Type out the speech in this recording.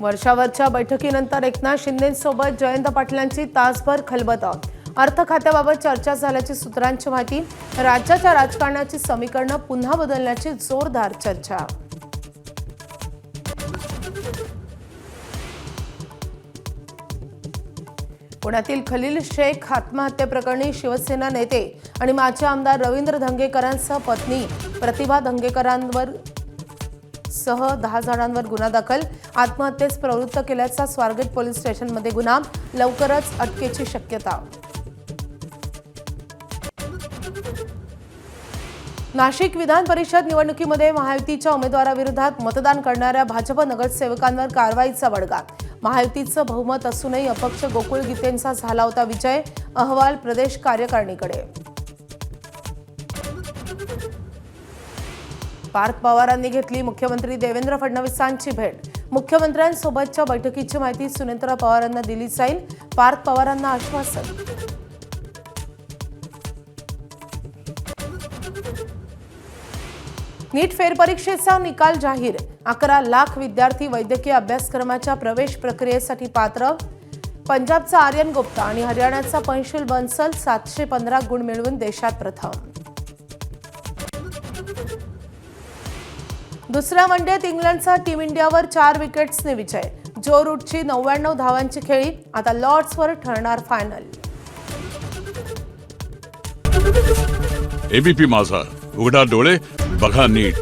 वर्षावरच्या बैठकीनंतर एकनाथ शिंदेंसोबत जयंत पाटलांची तासभर खलबत। अर्थ खात्याबाबत चर्चा झाल्याची सूत्रांची माहिती। राज्याच्या राजकारणाची समीकरणं पुन्हा बदलण्याची जोरदार चर्चा। पुण्यातील खलील शेख आत्महत्येप्रकरणी शिवसेना नेते आणि माजी आमदार रवींद्र धंगेकरांसह पत्नी प्रतिभा धंगेकरांवर सह 10 जणांवर गुन्हा दाखल। आत्महत्येस प्रवृत्त केल्याचा स्वारगेट पोलीस स्टेशनमध्ये गुन्हा। लवकरच अटकेची शक्यता। नाशिक विधान परिषद निवडणुकीमध्ये महायुतीच्या उमेदवाराविरोधात मतदान करणाऱ्या भाजप नगरसेवकांवर कारवाईचा बडगा। महायुतीचं बहुमत असूनही अपक्ष गोकुळ गीतेंचा झाला होता विजय। अहवाल प्रदेश कार्यकारिणीकडे। पार्थ पवारांनी घेतली मुख्यमंत्री देवेंद्र फडणवीसांची भेट। मुख्यमंत्र्यांसोबतच्या बैठकीची माहिती सुनेत्रा पवारांना दिली जाईल। पार्थ पवारांना आश्वासन। नीट फेरपरीक्षेचा निकाल जाहीर। 11 लाख विद्यार्थी वैद्यकीय अभ्यासक्रमाच्या प्रवेश प्रक्रियेसाठी पात्र। पंजाबचा आर्यन गुप्ता आणि हरियाणाचा पंशुल बन्सल 715 गुण मिळवून देशात प्रथम। दुसऱ्या वनडेत इंग्लंडचा टीम इंडियावर 4 विकेट्सने विजय। जो रूटची 99 धावांची खेळी। आता लॉर्ड्सवर ठरणार फायनल। एबीपी माझा, उघडा डोळे बघा नीट।